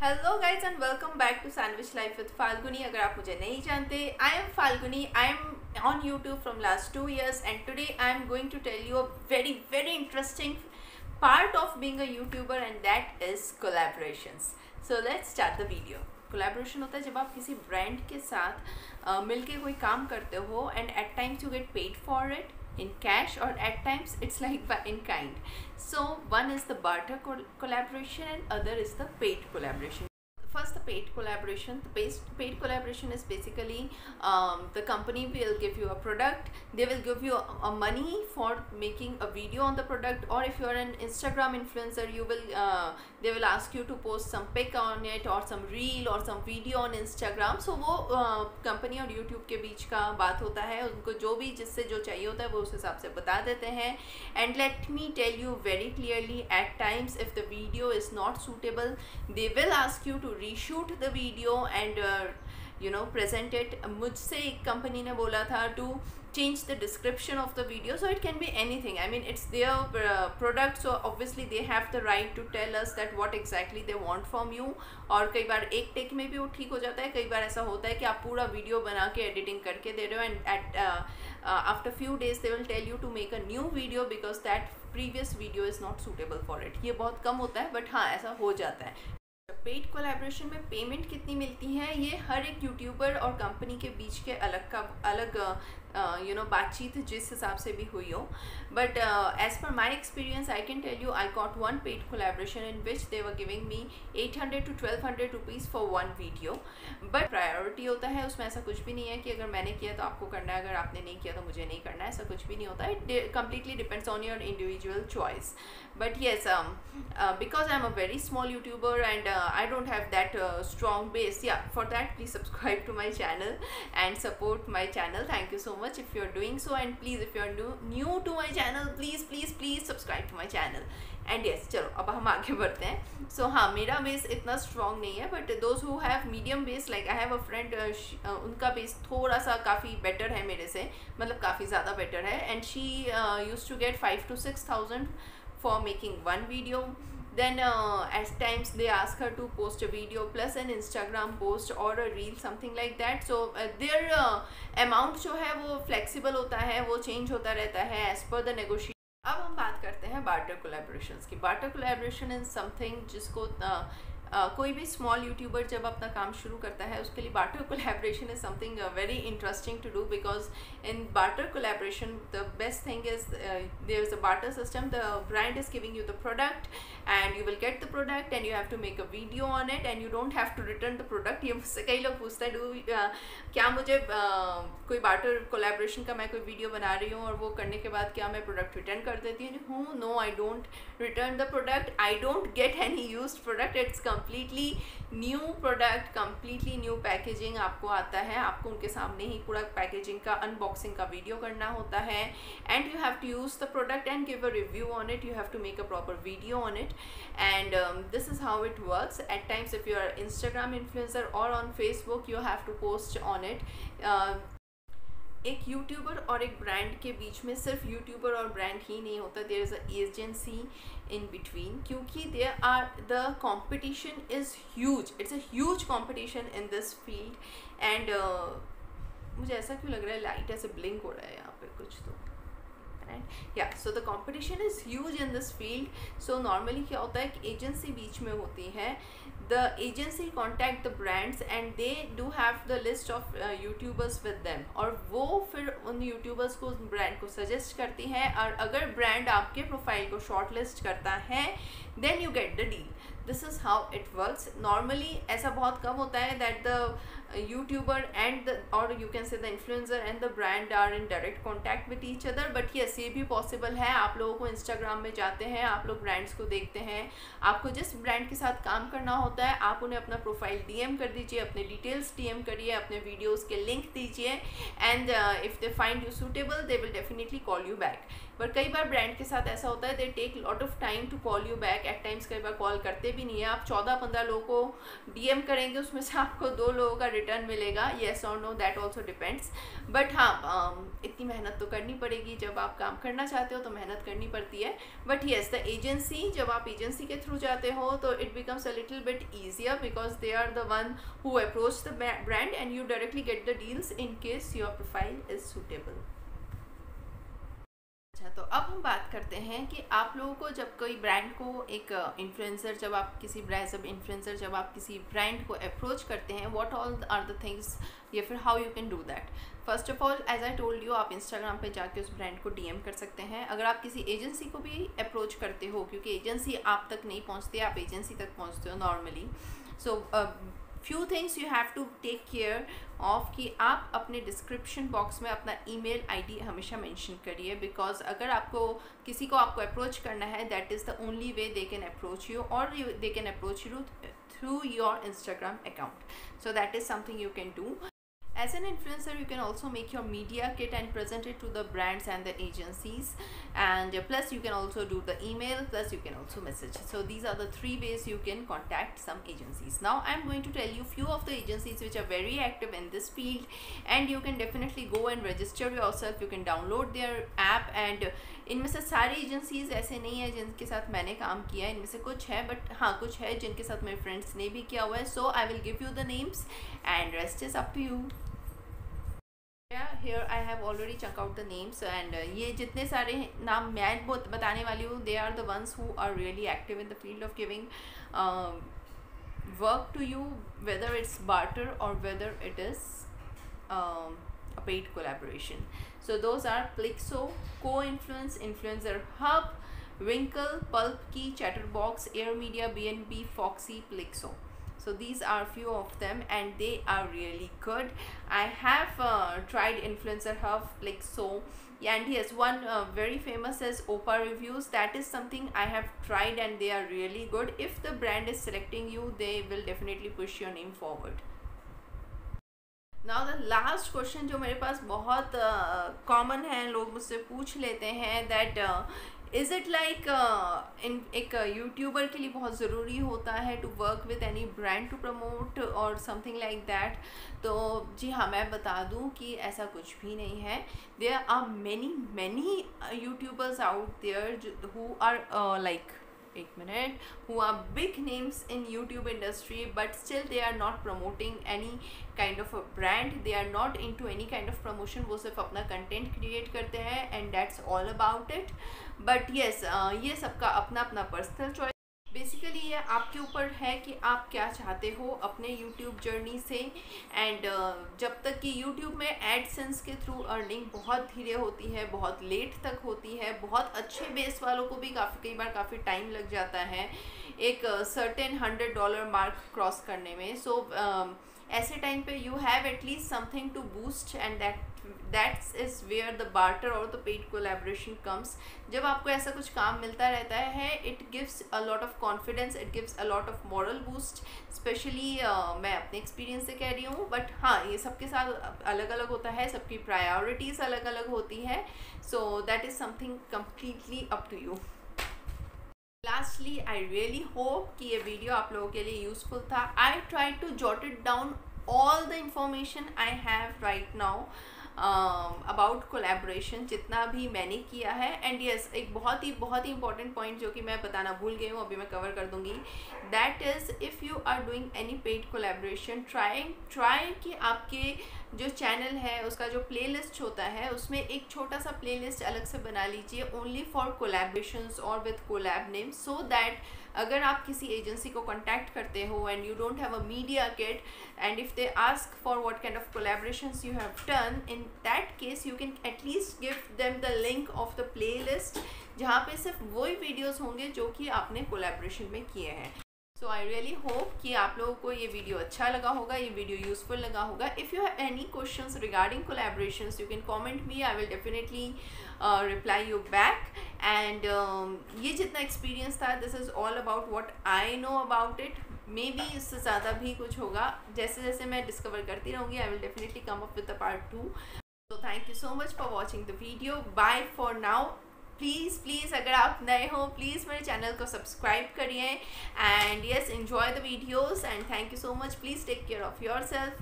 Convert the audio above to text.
Hello guys and welcome back to sandwich life with Falguni. अगर आप मुझे नहीं जानते, I am Falguni. I am on YouTube from last 2 years and today I am going to tell you a very interesting part of being a YouTuber and that is collaborations. So let's start the video. Collaboration होता है जब आप किसी brand के साथ मिलके कोई काम करते हो and at times you get paid for it in cash or at times it's like in kind. So one is the barter collaboration and other is the paid collaboration. First, the paid collaboration. The paid collaboration is basically the company will give you a product. They will give you a money for making a video on the product, or if you are an Instagram influencer, you will they will ask you to post some pic on it or some reel or some video on Instagram. So वो company और YouTube के बीच का बात होता है. उनको जो भी जिससे जो चाहिए होता है वो उस हिसाब से बता देते हैं. And let me tell you very clearly, at times if the video is not suitable, they will ask you to reshoot the video and present it. मुझसे एक कंपनी ने बोला था to change the description of the video, so it can be anything. I mean, it's their product, so obviously they have the right to tell us that what exactly they want from you. और कई बार एक take में भी वो ठीक हो जाता है. कई बार ऐसा होता है कि आप पूरा वीडियो बना के एडिटिंग करके दे रहे हो and after few days they will tell you to make a new video because that previous video is not suitable for it. ये बहुत कम होता है, बट हाँ ऐसा हो जाता है. पेड कोलैबोरेशन में पेमेंट कितनी मिलती है, ये हर एक यूट्यूबर और कंपनी के बीच के अलग बातचीत जिस हिसाब से भी हुई हो. But as per my experience I can tell you I got one paid collaboration in which they were giving me 800 to 1200 rupees for one video. But priority होता है उसमें. ऐसा कुछ भी नहीं है कि अगर मैंने किया तो आपको करना है, अगर आपने नहीं किया तो मुझे नहीं करना है. ऐसा कुछ भी नहीं होता है. It completely depends on your individual choice. But yes, because I'm a very small YouTuber and I don't have that strong base, yeah, for that please subscribe to my channel and support my channel. Thank you so much if you're doing so, and please if you're new to my channel, please subscribe to my channel. And yes, चलो अब हम आगे बढ़ते हैं. So हाँ, मेरा base इतना strong नहीं है, but those who have medium base, like I have a friend, उनका बेस थोड़ा सा काफ़ी बेटर है मेरे से, मतलब काफ़ी ज़्यादा बेटर है. And she used to get 5,000 to 6,000 for making one video. Then at times they ask her to post a video plus an Instagram post or a reel, something like that. So their amount जो है वो flexible होता है, वो change होता रहता है as per the negotiation. अब हम बात करते हैं बार्टर कोलैबोरेशंस की. बार्टर कोलैबोरेशन इज समथिंग जिसको कोई भी स्मॉल यूट्यूबर जब अपना काम शुरू करता है उसके लिए barter collaboration is something very interesting to do, because in barter collaboration the best thing is there is a barter system. The brand is giving you the product and you will get the product and you have to make a video on it and you don't have to return the product. ये मुझसे कई लोग पूछते हैं क्या मुझे कोई barter collaboration का मैं कोई वीडियो बना रही हूँ और वो करने के बाद क्या मैं प्रोडक्ट रिटर्न कर देती हूँ. No, I don't return the product. I don't get any used product. It's completely new product, completely new packaging आपको आता है. आपको उनके सामने ही पूरा पैकेजिंग का अनबॉक्सिंग का वीडियो करना होता है and you have to use the product and give a review on it. You have to make a proper video on it and this is how it works. At times if you are Instagram influencer or on Facebook you have to post on it. एक YouTuber और एक brand के बीच में सिर्फ YouTuber और brand ही नहीं होता, there is a agency in between, क्योंकि there are the competition is huge. It's a huge competition in this field. And मुझे ऐसा क्यों लग रहा है लाइट ऐसे ब्लिंक हो रहा है यहाँ पे कुछ तो. Yeah, so the competition is huge in this field. So normally क्या होता है कि एजेंसी बीच में होती है. The agency contact the brands and they do have the list of YouTubers with them, और वो फिर उन YouTubers को उस ब्रांड को सजेस्ट करती है. और अगर ब्रांड आपके प्रोफाइल को शॉर्ट लिस्ट करता है then you get the deal. This is how it works. Normally ऐसा बहुत कम होता है that the YouTuber and the, or you can say the influencer and the brand are in direct contact with each other. But yes, ये भी possible है. आप लोगों को Instagram में जाते हैं, आप लोग ब्रांड्स को देखते हैं, आपको जिस ब्रांड के साथ काम करना होता है आप उन्हें अपना प्रोफाइल DM कर दीजिए, अपने डिटेल्स DM करिए, अपने वीडियोज़ के लिंक दीजिए and if they find you suitable they will definitely call you back. But कई बार ब्रांड के साथ ऐसा होता है they take lot of time to call you back. At times कई बार कॉल करते भी नहीं है, आप 14-15 लोगों को DM करेंगे, उसमें से आपको 2 लोगों का रिटर्न मिलेगा, येस और no, that also depends. But हाँ, इतनी मेहनत तो करनी पड़ेगी, जब आप काम करना चाहते हो तो मेहनत करनी पड़ती है। बट येस, द एजेंसी, जब आप एजेंसी के थ्रू जाते हो तो it becomes a little bit easier because they are the one who approach the brand and you directly get the deals in case your profile is suitable. अच्छा, तो अब हम बात करते हैं कि आप लोगों को जब कोई ब्रांड को एक इन्फ्लुएंसर, जब आप किसी ब्रांड को अप्रोच करते हैं, what all are the things या फिर how you can do that. First of all, as I told you, आप इंस्टाग्राम पे जाके उस ब्रांड को DM कर सकते हैं। अगर आप किसी एजेंसी को भी अप्रोच करते हो, क्योंकि एजेंसी आप तक नहीं पहुंचती, आप एजेंसी तक पहुंचते हो normally, so few things you have to take care of कि आप अपने डिस्क्रिप्शन बॉक्स में अपना ईमेल ID हमेशा मेंशन करिए, बिकॉज अगर आपको किसी को आपको अप्रोच करना है, that is the only way they can approach you, और they can approach you through your Instagram account, so that is something you can do. As an influencer, you can also make your media kit and present it to the brands and the agencies, and plus you can also do the email, plus you can also message. So these are the 3 ways you can contact some agencies. Now I'm going to tell you few of the agencies which are very active in this field, and you can definitely go and register yourself. You can download their app, and इनमें से सारी agencies ऐसे नहीं है जिनके साथ मैंने काम किया है, इनमें से कुछ है, बट हाँ कुछ है जिनके साथ मेरे फ्रेंड्स ने भी किया हुआ है। So I will give you the names and rest is up to you. Here I have already chunk out the names, and ये जितने सारे नाम मैं बताने वाली हूँ, they are the ones who are really active in the field of giving work to you, whether it's barter or whether it is a paid collaboration. So those are Plixo, Co-Influence, Influencer Hub, Winkle, Pulpkey, Chatterbox, Air Media, BNB, Foxy, Plixo. So these are few of them, and they are really good. I have tried Influencer Hub, Plixo, and yes, one very famous is Opa Reviews. That is something I have tried, and they are really good. If the brand is selecting you, they will definitely push your name forward. Now the last question जो मेरे पास बहुत common है, लोग मुझसे पूछ लेते हैं, that is it like एक यूट्यूबर के लिए बहुत ज़रूरी होता है to work with any brand to promote और समथिंग लाइक दैट। तो जी हाँ, मैं बता दूँ कि ऐसा कुछ भी नहीं है। There are many YouTubers out there who are like who are big names in YouTube industry, but still they are not promoting any kind of a brand, they are not into any kind of promotion, वो सिर्फ अपना content create करते हैं, and that's all about it. But yes, ये सबका अपना अपना personal choice। Basically ये आपके ऊपर है कि आप क्या चाहते हो अपने यूट्यूब जर्नी से, एंड जब तक कि यूट्यूब में एडसेंस के थ्रू अर्निंग बहुत धीरे होती है, बहुत लेट तक होती है, बहुत अच्छे बेस वालों को भी कई बार काफ़ी टाइम लग जाता है एक सर्टेन $100 मार्क क्रॉस करने में। सो ऐसे टाइम पे you have at least something to boost, and that's is where the barter और द पेड कोलैबोरेशन कम्स। जब आपको ऐसा कुछ काम मिलता रहता है, it gives a lot of confidence, it gives a lot of moral boost. Specially मैं अपने एक्सपीरियंस से कह रही हूँ, बट हाँ, ये सबके साथ अलग अलग होता है, सबकी प्रायोरिटीज़ अलग अलग होती है। So that is something completely up to you. Lastly, I really hope कि ये वीडियो आप लोगों के लिए यूज़फुल था। I try to jot it down all the information I have right now about collaboration, जितना भी मैंने किया है। एंड यस, एक बहुत ही इंपॉर्टेंट पॉइंट जो कि मैं बताना भूल गई हूँ, अभी मैं कवर कर दूँगी। That is, if you are doing any paid collaboration, try कि आपके जो चैनल है उसका जो प्लेलिस्ट होता है, उसमें एक छोटा सा प्लेलिस्ट अलग से बना लीजिए, ओनली फॉर कोलैबोरेशंस और with collab name, so that अगर आप किसी एजेंसी को कॉन्टैक्ट करते हो and you don't have a media kit, and if they ask for what kind of collaborations you have done, in that case you can at least give them the link of the playlist, जहाँ पे सिर्फ वही videos होंगे जो कि आपने collaboration में किए हैं। सो आई रियली होप कि आप लोगों को ये वीडियो अच्छा लगा होगा, ये वीडियो यूजफुल लगा होगा। If you have any questions regarding collaborations, you can comment me, I will definitely reply you back. And ये जितना एक्सपीरियंस था, this is all about what I know about it. May be इससे ज़्यादा भी कुछ होगा, जैसे जैसे मैं डिस्कवर करती रहूँगी, I will definitely come up with the part 2। So thank you so much for watching the video. Bye for now. Please please अगर आप नए हो प्लीज़ मेरे चैनल को सब्सक्राइब करिए and yes enjoy the videos and thank you so much. Please take care of your self.